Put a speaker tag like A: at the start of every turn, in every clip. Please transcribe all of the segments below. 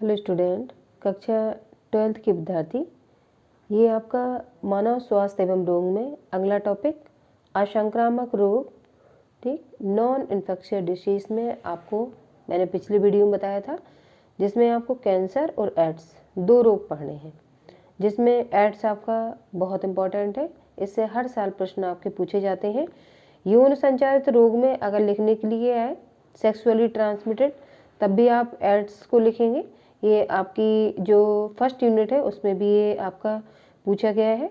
A: Hello student, कक्षा 12th के विद्यार्थी। ये आपका मानव स्वास्थ्य एवं रोग में अगला टॉपिक असंक्रामक रोग, ठीक, नॉन इन्फेक्शियस डिसीज में आपको मैंने पिछली वीडियो में बताया था, जिसमें आपको कैंसर और एड्स दो रोग पढ़ने हैं, जिसमें एड्स आपका बहुत इम्पोर्टेंट है। इससे हर साल प्रश्न आपके पूछे जाते हैं। यौन संचारित रोग में अगर लिखने के लिए आए सेक्सुअली ट्रांसमिटेड, तब भी आप एड्स को लिखेंगे। ये आपकी जो फर्स्ट यूनिट है उसमें भी ये आपका पूछा गया है,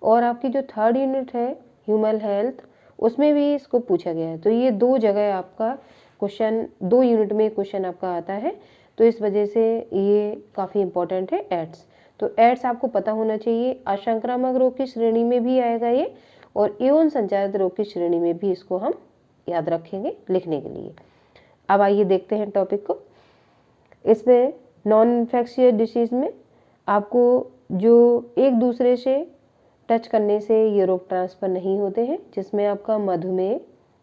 A: और आपकी जो थर्ड यूनिट है ह्यूमन हेल्थ, उसमें भी इसको पूछा गया है। तो ये दो जगह आपका क्वेश्चन, दो यूनिट में क्वेश्चन आपका आता है, तो इस वजह से ये काफ़ी इम्पोर्टेंट है एड्स। तो एड्स आपको पता होना चाहिए। असंक्रामक रोग की श्रेणी में भी आएगा ये, और यौन संचारित रोग की श्रेणी में भी इसको हम याद रखेंगे लिखने के लिए। अब आइए देखते हैं टॉपिक को। इसमें नॉन इन्फेक्शियस डिसीज में आपको जो एक दूसरे से टच करने से ये रोग ट्रांसफ़र नहीं होते हैं, जिसमें आपका मधुमेह,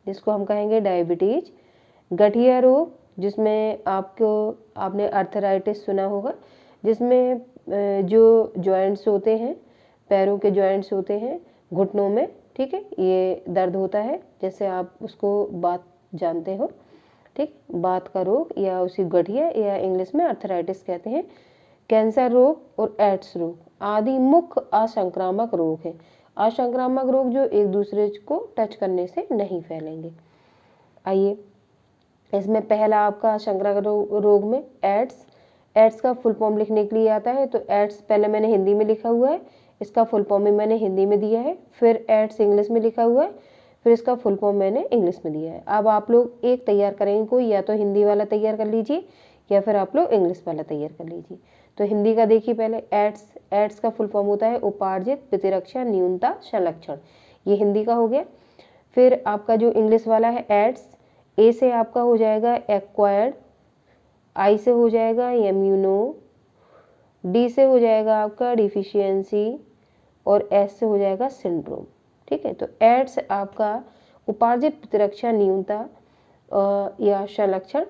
A: जिसको हम कहेंगे डायबिटीज, गठिया रोग, जिसमें आपने अर्थराइटिस सुना होगा, जिसमें जो जॉइंट्स होते हैं, पैरों के जॉइंट्स होते हैं, घुटनों में, ठीक है, ये दर्द होता है, जैसे आप उसको बात जानते हो, ठीक, बात का रोग या उसी गठिया या इंग्लिश में अर्थराइटिस कहते हैं। कैंसर रोग और एड्स रोग आदि मुख्य असंक्रामक रोग हैं। असंक्रामक रोग जो एक दूसरे को टच करने से नहीं फैलेंगे। आइए, इसमें पहला आपका असंक्रामक रोग में एड्स का फुल फॉर्म लिखने के लिए आता है। तो एड्स पहले मैंने हिंदी में लिखा हुआ है, इसका फुल फॉर्म भी मैंने हिंदी में दिया है। फिर एड्स इंग्लिश में लिखा हुआ है, फिर इसका फुल फॉर्म मैंने इंग्लिश में दिया है। अब आप लोग एक तैयार करेंगे, कोई या तो हिंदी वाला तैयार कर लीजिए या फिर आप लोग इंग्लिश वाला तैयार कर लीजिए। तो हिंदी का देखिए पहले। एड्स का फुल फॉर्म होता है उपार्जित प्रतिरक्षा न्यूनता संलक्षण, ये हिंदी का हो गया। फिर आपका जो इंग्लिश वाला है एड्स, ए से आपका हो जाएगा एक्वायर्ड, आई से हो जाएगा इम्यूनो, डी से हो जाएगा आपका डिफिशियंसी, और एस से हो जाएगा सिंड्रोम। ठीक है, तो एड्स आपका उपार्जित प्रतिरक्षा न्यूनता या संलक्षण।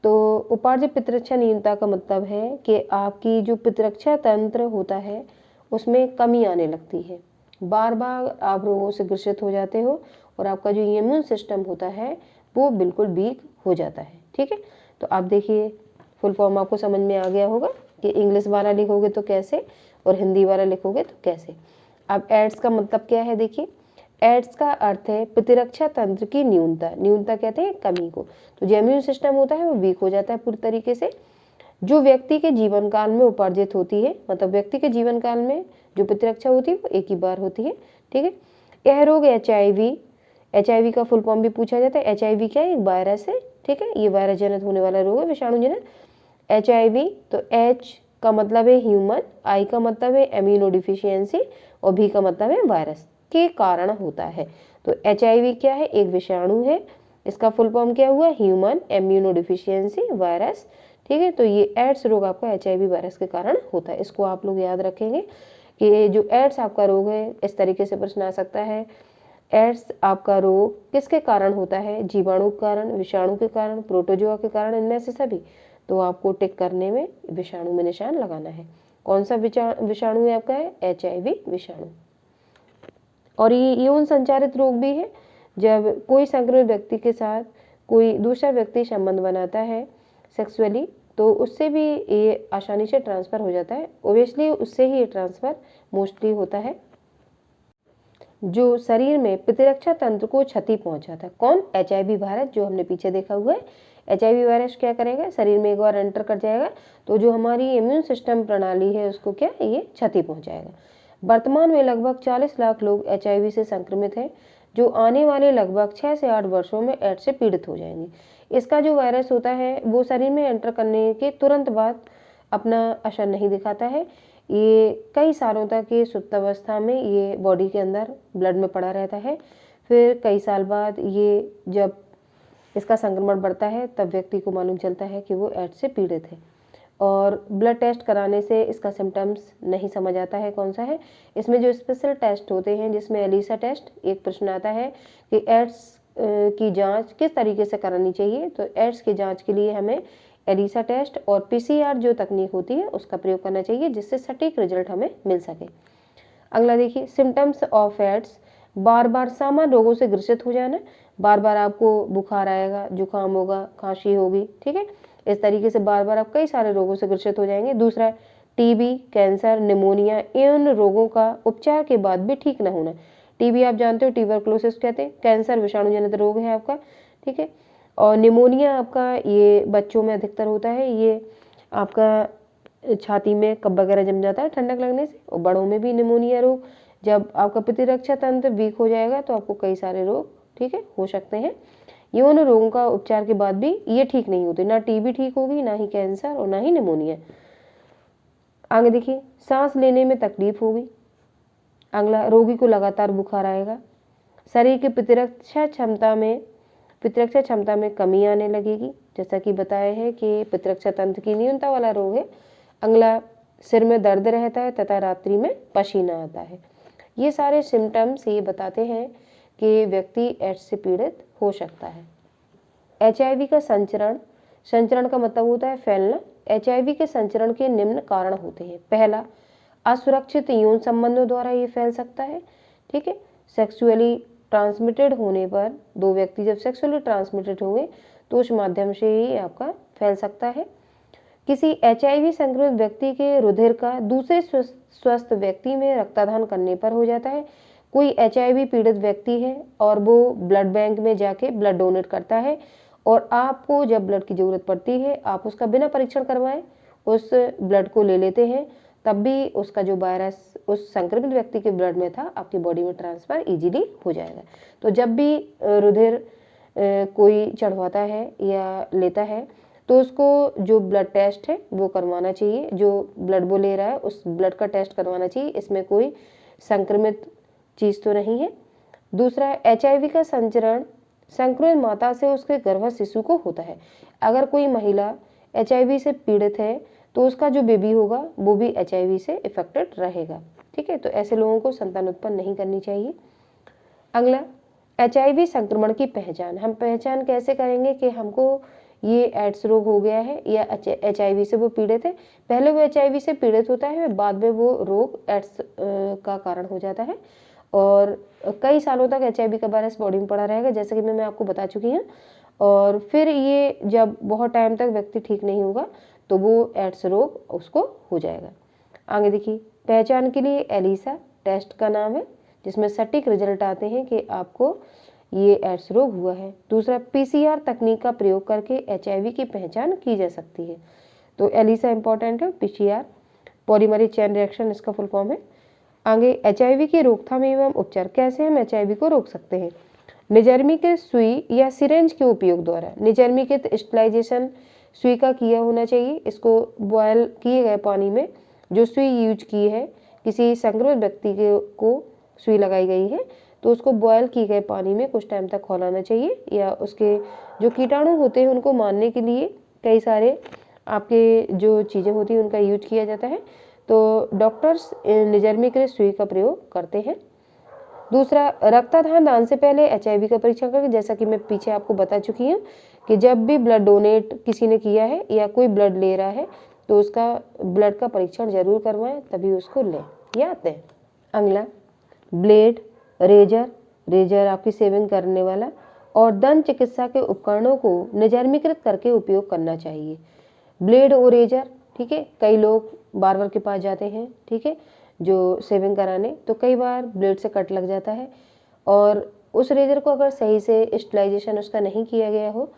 A: तो उपार्जित प्रतिरक्षा न्यूनता का मतलब है कि आपकी जो प्रतिरक्षा तंत्र होता है उसमें कमी आने लगती है, बार बार आप रोगों से ग्रसित हो जाते हो, और आपका जो इम्यून सिस्टम होता है वो बिल्कुल वीक हो जाता है। ठीक है, तो आप देखिए फुल फॉर्म आपको समझ में आ गया होगा कि इंग्लिश वाला लिखोगे तो कैसे और हिंदी वाला लिखोगे तो कैसे। अब एड्स का मतलब क्या है, देखिए एड्स का अर्थ है प्रतिरक्षा तंत्र की न्यूनता। न्यूनता कहते हैं कमी को। तो जो इम्यून सिस्टम होता है वो वीक हो जाता है पूरी तरीके से, जो व्यक्ति के जीवन काल में उपार्जित होती है। मतलब व्यक्ति के जीवन काल में जो प्रतिरक्षा होती है वो एक ही बार होती है। ठीक है, यह रोग एचआईवी का फुल फॉर्म भी पूछा जाता है। एचआईवी क्या है, एक वायरस है। ठीक है, ये वायरस जनित होने वाला रोग है, विषाणु जनित एचआईवी। तो एच का मतलब है ह्यूमन, आई का मतलब है इम्यूनो डिफिशियंसी, और भी का मतलब है वायरस के कारण होता है। तो एचआईवी क्या है, एक विषाणु है। इसका फुल फॉर्म क्या हुआ, ह्यूमन इम्यूनो डिफिशियंसी वायरस। ठीक है, तो ये एड्स रोग आपका एचआईवी वायरस के कारण होता है। इसको आप लोग याद रखेंगे कि जो एड्स आपका रोग है, इस तरीके से प्रश्न आ सकता है, एड्स आपका रोग किसके कारण होता है, जीवाणु के कारण, विषाणु के कारण, प्रोटोजोआ के कारण, इनमें से सभी। तो आपको टिक करने में विषाणु में निशान लगाना है। कौन सा विषाणु है आपका, है एचआईवी विषाणु। और ये यौन संचारित रोग भी है, जब कोई संक्रमित व्यक्ति के साथ कोई दूसरा व्यक्ति संबंध बनाता है सेक्सुअली, तो उससे भी ये आसानी से ट्रांसफर हो जाता है। ओबियसली उससे ही ये ट्रांसफर मोस्टली होता है जो शरीर में प्रतिरक्षा तंत्र को क्षति पहुंचाता है। कौन, एचआईवी वायरस, जो हमने पीछे देखा हुआ है। एचआईवी वायरस क्या करेगा, शरीर में एक बार एंटर कर जाएगा तो जो हमारी इम्यून सिस्टम प्रणाली है उसको क्या, ये क्षति पहुंचाएगा। वर्तमान में लगभग 40 लाख लोग एचआईवी से संक्रमित हैं, जो आने वाले लगभग 6 से 8 वर्षों में एड्स से पीड़ित हो जाएंगे। इसका जो वायरस होता है वो शरीर में एंटर करने के तुरंत बाद अपना असर नहीं दिखाता है। ये कई सालों तक ये सुप्तावस्था में ये बॉडी के अंदर ब्लड में पड़ा रहता है। फिर कई साल बाद ये जब इसका संक्रमण बढ़ता है तब व्यक्ति को मालूम चलता है कि वो एड्स से पीड़ित है, और ब्लड टेस्ट कराने से इसका सिम्टम्स नहीं समझ आता है कौन सा है। इसमें जो स्पेशल टेस्ट होते हैं, जिसमें एलिसा टेस्ट, एक प्रश्न आता है कि एड्स की जांच किस तरीके से करानी चाहिए। तो एड्स की जांच के लिए हमें एलिसा टेस्ट और पीसीआर जो तकनीक होती है उसका प्रयोग करना चाहिए, जिससे सटीक रिजल्ट हमें मिल सके। अगला देखिए, सिम्टम्स ऑफ एड्स, बार बार सामान्य रोगों से ग्रसित हो जाना, बार बार आपको बुखार आएगा, जुकाम होगा, खांसी होगी, ठीक है, इस तरीके से बार बार आप कई सारे रोगों से ग्रसित हो जाएंगे। दूसरा, टीबी, कैंसर, निमोनिया, इन रोगों का उपचार के बाद भी ठीक न होना। टीबी आप जानते हो ट्यूबरकुलोसिस कहते हैं, कैंसर विषाणु जनित रोग है आपका, ठीक है, और निमोनिया आपका ये बच्चों में अधिकतर होता है, ये आपका छाती में कफ वगैरह जम जाता है ठंडक लगने से, और बड़ों में भी निमोनिया रोग, जब आपका प्रतिरक्षा तंत्र वीक हो जाएगा तो आपको कई सारे रोग, ठीक है, हो सकते हैं। ये उन रोगों का उपचार के बाद भी ये ठीक नहीं होते, ना टीबी ठीक होगी, ना ही कैंसर और ना ही निमोनिया। आगे देखिए, सांस लेने में तकलीफ होगी। अगला, रोगी को लगातार बुखार आएगा, शरीर की प्रतिरक्षा क्षमता में कमी आने लगेगी, जैसा कि बताया है कि प्रतिरक्षा तंत्र की न्यूनता वाला रोग है। अगला, सिर में दर्द रहता है तथा रात्रि में पसीना आता है। ये सारे सिम्टम्स ये बताते हैं कि व्यक्ति एड्स से पीड़ित हो सकता है। एचआईवी का संचरण का मतलब होता है फैलना। एचआईवी के संचरण के निम्न कारण होते हैं। पहला, असुरक्षित यौन संबंधों द्वारा ये फैल सकता है, ठीक है, सेक्सुअली ट्रांसमिटेड होने पर, दो व्यक्ति जब सेक्सुअली ट्रांसमिटेड होंगे तो उस माध्यम से ही आपका फैल सकता है। किसी एचआईवी संक्रमित व्यक्ति के रुधिर का दूसरे स्वस्थ व्यक्ति में रक्तदान करने पर हो जाता है। कोई एचआईवी पीड़ित व्यक्ति है और वो ब्लड बैंक में जाके ब्लड डोनेट करता है, और आपको जब ब्लड की जरूरत पड़ती है आप उसका बिना परीक्षण करवाए उस ब्लड को ले लेते हैं, तब भी उसका जो वायरस उस संक्रमित व्यक्ति के ब्लड में था आपकी बॉडी में ट्रांसफर इजीली हो जाएगा। तो जब भी रुधिर कोई चढ़वाता है या लेता है तो उसको जो ब्लड टेस्ट है वो करवाना चाहिए, जो ब्लड वो ले रहा है उस ब्लड का टेस्ट करवाना चाहिए, इसमें कोई संक्रमित चीज तो नहीं है। दूसरा, एचआईवी का संचरण संक्रमित माता से उसके गर्भस्थ शिशु को होता है। अगर कोई महिला एचआईवी से पीड़ित है तो उसका जो बेबी होगा वो भी एचआईवी से इफेक्टेड रहेगा, ठीक है, तो ऐसे लोगों को संतान उत्पन्न नहीं करनी चाहिए। अगला, एचआईवी संक्रमण की पहचान। हम पहचान कैसे करेंगे कि हमको ये एड्स रोग हो गया है या एचआईवी से वो पीड़ित है। पहले वो एचआईवी से पीड़ित होता है, बाद में वो रोग एड्स का कारण हो जाता है, और कई सालों तक एचआईवी का वायरस बॉडी में पड़ा रहेगा, जैसे कि मैं आपको बता चुकी हूँ, और फिर ये जब बहुत टाइम तक व्यक्ति ठीक नहीं होगा तो वो एड्स रोग उसको हो जाएगा। आगे देखिए, पहचान के लिए एलिसा टेस्ट का नाम है, जिसमें सटीक रिजल्ट आते हैं कि आपको ये एड्स रोग हुआ है। दूसरा, पीसीआर तकनीक का प्रयोग करके एचआईवी की पहचान की जा सकती है। तो एलिसा इंपॉर्टेंट है, पीसीआर पॉलीमरेज चेन रिएक्शन इसका फुल फॉर्म है। आगे, एचआईवी की रोकथाम एवं उपचार। कैसे हम एचआईवी को रोक सकते हैं? निर्जमीकृत सुई या सिरेंज के उपयोग द्वारा। निर्जमीकृत स्टेरिलाइजेशन सुई का किया होना चाहिए। इसको बॉयल किए गए पानी में जो सुई यूज की है, किसी संक्रमित व्यक्ति को सुई लगाई गई है तो उसको बॉयल किए गए पानी में कुछ टाइम तक खौलाना चाहिए, या उसके जो कीटाणु होते हैं उनको मारने के लिए कई सारे आपके जो चीज़ें होती हैं उनका यूज किया जाता है। तो डॉक्टर्स निर्जमीकृत सुई का प्रयोग करते हैं। दूसरा, रक्तदान से पहले एचआईवी का परीक्षण करके, जैसा कि मैं पीछे आपको बता चुकी हूँ कि जब भी ब्लड डोनेट किसी ने किया है या कोई ब्लड ले रहा है तो उसका ब्लड का परीक्षण जरूर करवाएं, तभी उसको लें या दें। अगला, ब्लेड, रेजर आपकी सेविंग करने वाला, और दंत चिकित्सा के उपकरणों को निर्जमीकृत करके उपयोग करना चाहिए। ब्लेड और रेजर, ठीक है, कई लोग बार्बर के पास जाते हैं, ठीक है, जो शेविंग कराने, तो कई बार ब्लेड से कट लग जाता है, और उस रेजर को अगर सही से स्टेरिलाइजेशन उसका नहीं किया गया हो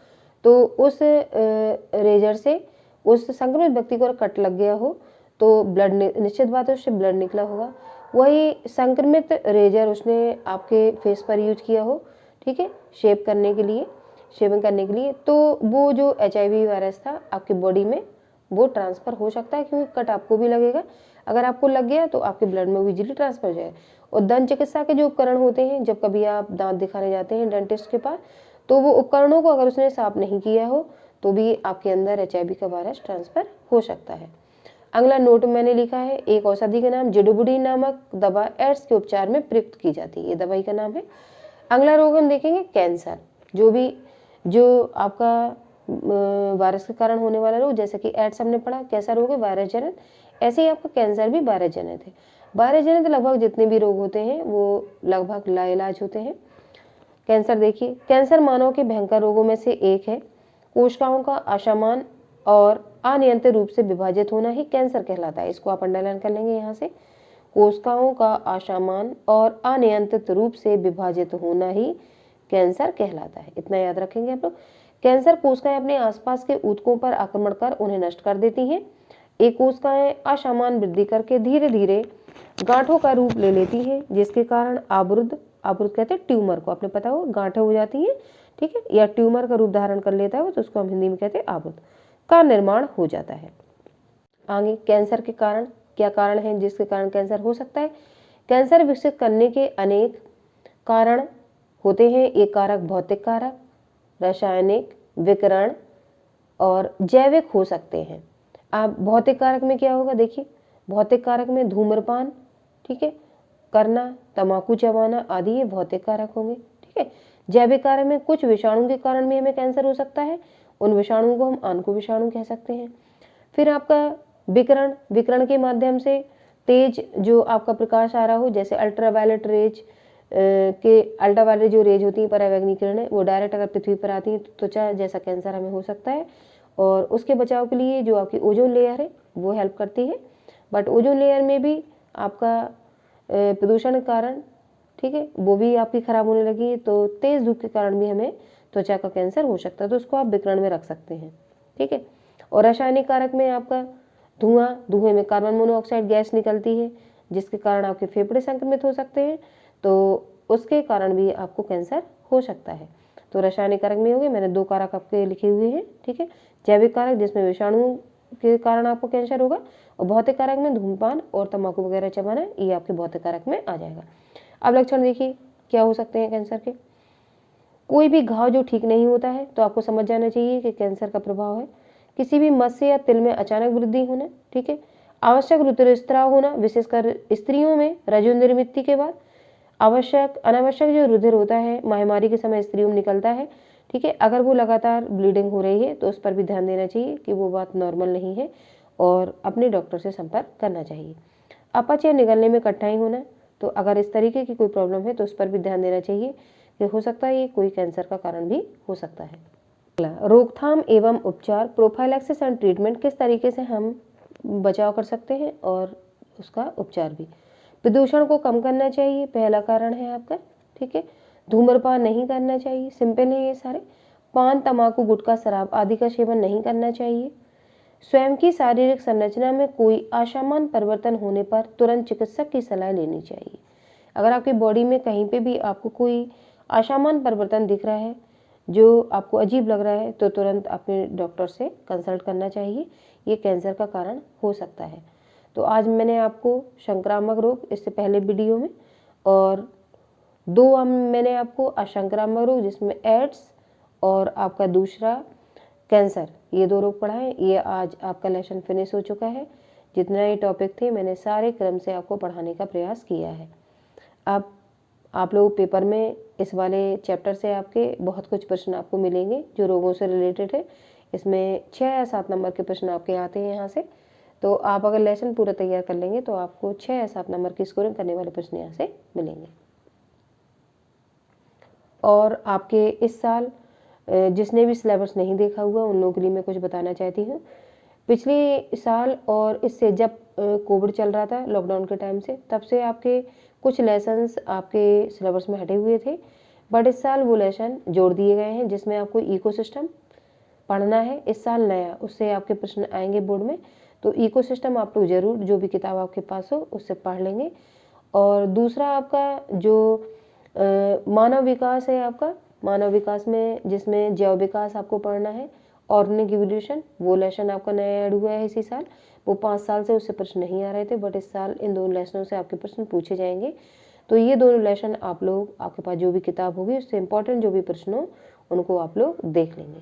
A: तो उस रेजर से उस संक्रमित व्यक्ति को कट लग गया हो तो ब्लड, निश्चित बात है उससे ब्लड निकला होगा। वही संक्रमित रेजर उसने आपके फेस पर यूज किया हो, ठीक है, शेविंग करने के लिए, तो वो जो एचआईवी वायरस था आपकी बॉडी में वो ट्रांसफर हो सकता है, क्योंकि कट आपको भी लगेगा। अगर आपको लग गया तो आपके ब्लड में इजीली ट्रांसफर हो जाएगा। और दंत चिकित्सा के जो उपकरण होते हैं, जब कभी आप दांत दिखाने जाते हैं डेंटिस्ट के पास, तो वो उपकरणों को अगर उसने साफ नहीं किया हो तो भी आपके अंदर एचआईवी का वायरस ट्रांसफर हो सकता है। अगला नोट मैंने लिखा है, एक औषधि का नाम जिडोबुडी नामक दवा एड्स के उपचार में प्रयुक्त की जाती है, ये दवाई का नाम है। अगला रोग हम देखेंगे कैंसर, जो आपका वायरस के कारण होने वाला रोग, जैसे कि एड्स हमने पढ़ा कैसा रोग है, वायरस जनित। ऐसे ही आपका कैंसर भी वायरस जनित है। वायरस जनित लगभग जितने भी रोग होते हैं वो लगभग लाइलाज होते हैं। कैंसर देखिए, कैंसर मानव के भयंकर रोगों में से एक है। कोशिकाओं का असमान और अनियंत्रित रूप से विभाजित होना ही कैंसर कहलाता है। इसको आप अंडरलाइन कर लेंगे यहाँ से। कोशिकाओं का असमान और अनियंत्रित रूप से विभाजित होना ही कैंसर कहलाता है। इतना याद रखेंगे आप लोग। कैंसर कोशिकाएं अपने आसपास के ऊतकों पर आक्रमण कर उन्हें नष्ट कर देती हैं। ये कोशिकाएं असमान वृद्धि करके धीरे धीरे गांठों का रूप ले लेती हैं, जिसके कारण आबुर्द कहते हैं ट्यूमर को, आपने पता हो गांठें हो जाती हैं, ठीक है, या ट्यूमर का रूप धारण कर लेता है वो, तो उसको हम हिंदी में कहते हैं आबुर्द का निर्माण हो जाता है। आगे कैंसर के कारण, क्या कारण है जिसके कारण कैंसर हो सकता है। कैंसर विकसित करने के अनेक कारण होते हैं। ये कारक भौतिक कारक, रासायनिक, विकिरण और जैविक हो सकते हैं। अब भौतिक कारक में क्या होगा, देखिए भौतिक कारक में धूम्रपान, ठीक है, करना, तंबाकू चबाना आदि ये भौतिक कारक होंगे, ठीक है। जैविक कारक में कुछ विषाणु के कारण भी हमें कैंसर हो सकता है, उन विषाणुओं को हम आंको विषाणु कह सकते हैं। फिर आपका विकिरण, विकिरण के माध्यम से तेज जो आपका प्रकाश आ रहा हो, जैसे अल्ट्रावायलेट रेज के अल्ट्रावायलेट जो रेज होती है परावैंगनी किरणें, वो डायरेक्ट अगर पृथ्वी पर आती हैं तो त्वचा जैसा कैंसर हमें हो सकता है। और उसके बचाव के लिए जो आपकी ओजोन लेयर है वो हेल्प करती है, बट ओजोन लेयर में भी आपका प्रदूषण के कारण, ठीक है, वो भी आपकी खराब होने लगी है, तो तेज धूप के कारण भी हमें त्वचा का कैंसर हो सकता है, तो उसको आप विकिरण में रख सकते हैं, ठीक है। और रासायनिक कारक में आपका धुआं, धुएं में कार्बन मोनोऑक्साइड गैस निकलती है, जिसके कारण आपके फेफड़े संक्रमित हो सकते हैं, तो उसके कारण भी आपको कैंसर हो सकता है। तो रासायनिक कारक में हो गए, मैंने 2 कारक आपके लिखे हुए हैं, ठीक है। जैविक कारक जिसमें विषाणु के कारण आपको कैंसर होगा, और भौतिक कारक में धूमपान और तंबाकू वगैरह चबाना, ये आपके भौतिक कारक में आ जाएगा। अब लक्षण देखिए क्या हो सकते हैं कैंसर के। कोई भी घाव जो ठीक नहीं होता है तो आपको समझ जाना चाहिए कि कैंसर का प्रभाव है। किसी भी मत्स्य या तिल में अचानक वृद्धि होना, ठीक है। आवश्यक रुधिरस्राव होना, विशेषकर स्त्रियों में रजो निर्मित के बाद। अनावश्यक जो रुधिर होता है महामारी के समय स्त्रियों में निकलता है, ठीक है, अगर वो लगातार ब्लीडिंग हो रही है तो उस पर भी ध्यान देना चाहिए कि वो बात नॉर्मल नहीं है और अपने डॉक्टर से संपर्क करना चाहिए। अपच या निगलने में कठिनाई होना, तो अगर इस तरीके की कोई प्रॉब्लम है तो उस पर भी ध्यान देना चाहिए कि हो सकता है ये कोई कैंसर का कारण भी हो सकता है। रोकथाम एवं उपचार, प्रोफाइलैक्सिस एंड ट्रीटमेंट, किस तरीके से हम बचाव कर सकते हैं और उसका उपचार भी। प्रदूषण को कम करना चाहिए, पहला कारण है आपका, ठीक है। धूम्रपान नहीं करना चाहिए, सिंपल है ये सारे। पान, तंबाकू, गुटखा, शराब आदि का सेवन नहीं करना चाहिए। स्वयं की शारीरिक संरचना में कोई असामान्य परिवर्तन होने पर तुरंत चिकित्सक की सलाह लेनी चाहिए। अगर आपकी बॉडी में कहीं पे भी आपको कोई असामान्य परिवर्तन दिख रहा है, जो आपको अजीब लग रहा है, तो तुरंत अपने डॉक्टर से कंसल्ट करना चाहिए, ये कैंसर का कारण हो सकता है। तो आज मैंने आपको संक्रामक रोग, इससे पहले वीडियो में, और 2 मैंने आपको असंक्रामक रोग जिसमें एड्स और आपका दूसरा कैंसर, ये 2 रोग पढ़ा है। ये आज आपका लेसन फिनिश हो चुका है। जितना ही टॉपिक थे मैंने सारे क्रम से आपको पढ़ाने का प्रयास किया है। अब आप लोग पेपर में इस वाले चैप्टर से आपके बहुत कुछ प्रश्न आपको मिलेंगे जो रोगों से रिलेटेड है। इसमें 6 या 7 नंबर के प्रश्न आपके आते हैं यहाँ से, तो आप अगर लेसन पूरा तैयार कर लेंगे तो आपको 6 या 7 नंबर की स्कोरिंग करने वाले प्रश्न यहाँ से मिलेंगे। और आपके इस साल जिसने भी सिलेबस नहीं देखा हुआ उन लोगों के लिए मैं कुछ बताना चाहती हूँ। पिछले साल और इससे जब कोविड चल रहा था लॉकडाउन के टाइम से, तब से आपके कुछ लेसन्स आपके सिलेबस में हटे हुए थे, बट इस साल वो लेसन जोड़ दिए गए हैं जिसमें आपको इकोसिस्टम पढ़ना है। इस साल नया, उससे आपके प्रश्न आएंगे बोर्ड में, तो इकोसिस्टम आप लोग जरूर जो भी किताब आपके पास हो उससे पढ़ लेंगे। और दूसरा आपका जो मानव विकास है, आपका मानव विकास में जिसमें जैव विकास आपको पढ़ना है, ऑर्गेनिक इवोल्यूशन, वो लेसन आपका नया ऐड हुआ है इसी साल। वो 5 साल से उससे प्रश्न नहीं आ रहे थे, बट इस साल इन 2 लेसनों से आपके प्रश्न पूछे जाएंगे। तो ये दोनों लेसन आप लोग, आपके पास जो भी किताब होगी उससे इम्पोर्टेंट जो भी प्रश्न हो उनको आप लोग देख लेंगे।